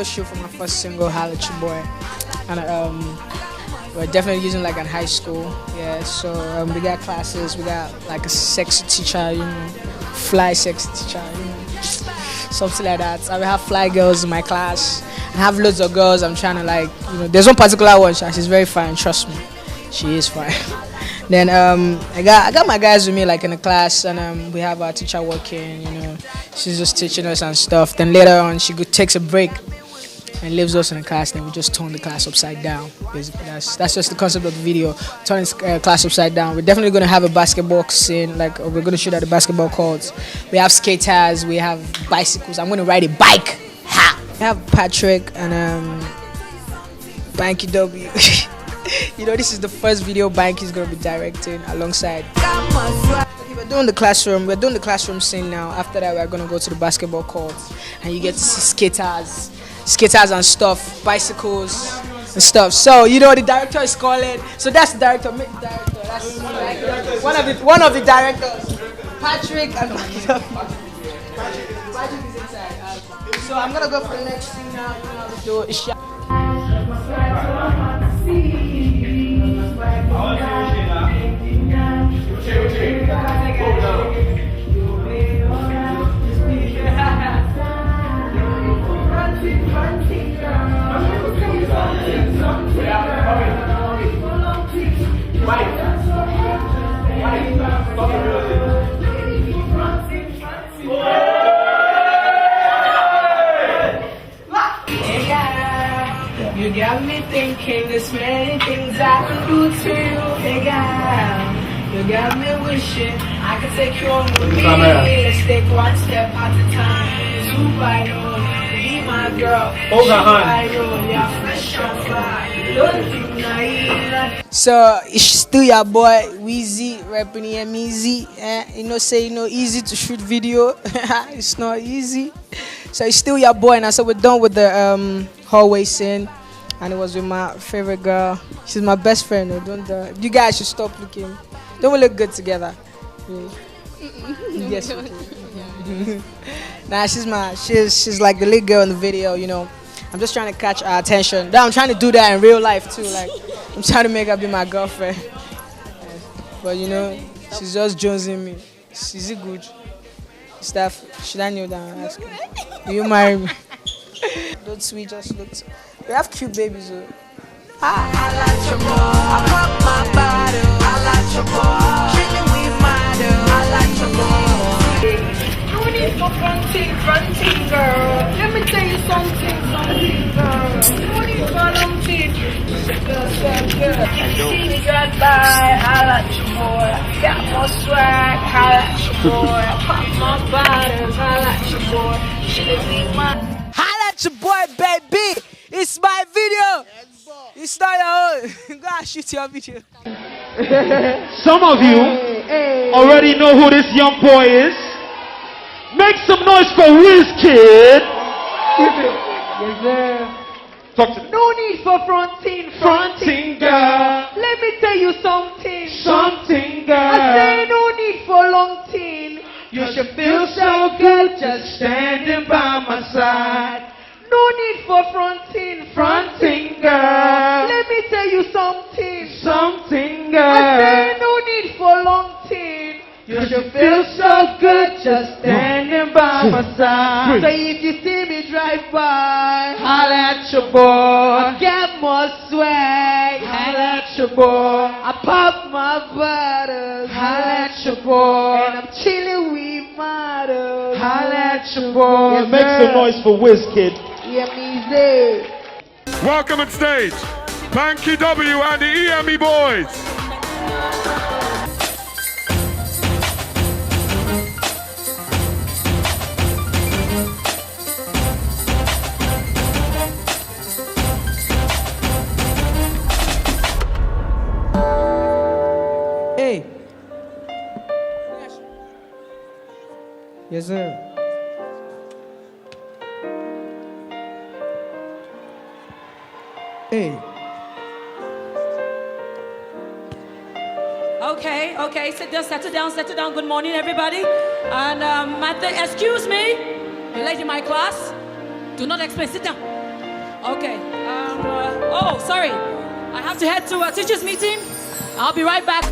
shoot for my first single, Holla at Your Boy. And we're definitely using like in high school. Yeah, so we got classes, we got like a sexy teacher, fly sexy teacher, something like that. I will have fly girls in my class. I have loads of girls. I'm trying to like, there's one particular one. She's very fine. Trust me, she is fine. Then I got my guys with me like in the class, and we have our teacher working. She's just teaching us and stuff. Then later on, she takes a break and leaves us in the class. Then we just turn the class upside down. Basically, that's just the concept of the video. Turning class upside down. We're definitely gonna have a basketball scene. Like we're gonna shoot at the basketball courts. We have skaters. We have bicycles. I'm gonna ride a bike. Ha! We have Patrick and Banky W. This is the first video Banky's gonna be directing alongside. We're doing the classroom. We're doing the classroom scene now. After that, we're gonna go to the basketball courts, and you get to see skaters and stuff, bicycles and stuff. So the director is calling. So that's the director. Meet the director. That's one of the directors. Patrick and Patrick is inside. So I'm gonna go for the next scene now. How we do it. You got me thinking there's many things I can do to you, hey girl. You got me wishing I could take you on with me. Let's take one step at a time. Super, be my girl. Hold her hand. You're fresh and fly. Don't think naive. So it's still your boy Weezy rapping easy. Easy to shoot video. It's not easy. So it's still your boy now. So we're done with the hallway scene. And it was with my favorite girl. She's my best friend. You guys should stop looking. Don't we look good together? Yeah. Yes. Nah, she's like the lead girl in the video. I'm just trying to catch her attention. I'm trying to do that in real life too. Like I'm trying to make her be my girlfriend. But she's just jonesing me. Is it good? Steph, should I kneel down and ask her? Will you marry me? Don't sweet, just look. We have cute babies though. I like your boy. I pop my bottle. I like your boy. Treat me with model. I like your boy. No need for fronting, girl. Let me tell you something, girl. No need for long teeth. See me drive by. I like your boy. Got more swag. I like your boy. I pop my bottles. I like your boy. Treat me with my. Holla at your boy, baby. It's my video. It's not your own. Go and shoot your video. Some of you already know who this young boy is. Make some noise for Wizkid. Yes, sir. Talk to No need for fronting, girl. Let me tell you something. Something, girl. I say no need for long teen. You should feel so good just standing by my side. No need for fronting, girl. Let me tell you something. Something, I girl. say no need for long teen. You should feel so good just standing by my side. So if you see me drive by, Holla at your boy. get more swag. Holla at your boy. I pop my bottles. Holla at your boy. And I'm chilling with models. Holla at your boy. Yes, Make sir. some noise for Wizkid. Yeah, me say. Welcome on stage, Banky W and the EME boys. Hey. Yes, sir. Hey. Okay, settle down. Good morning, everybody. And excuse me, the lady in my class, do not explain, sit down. Okay. Oh, sorry. I have to head to a teachers' meeting. I'll be right back.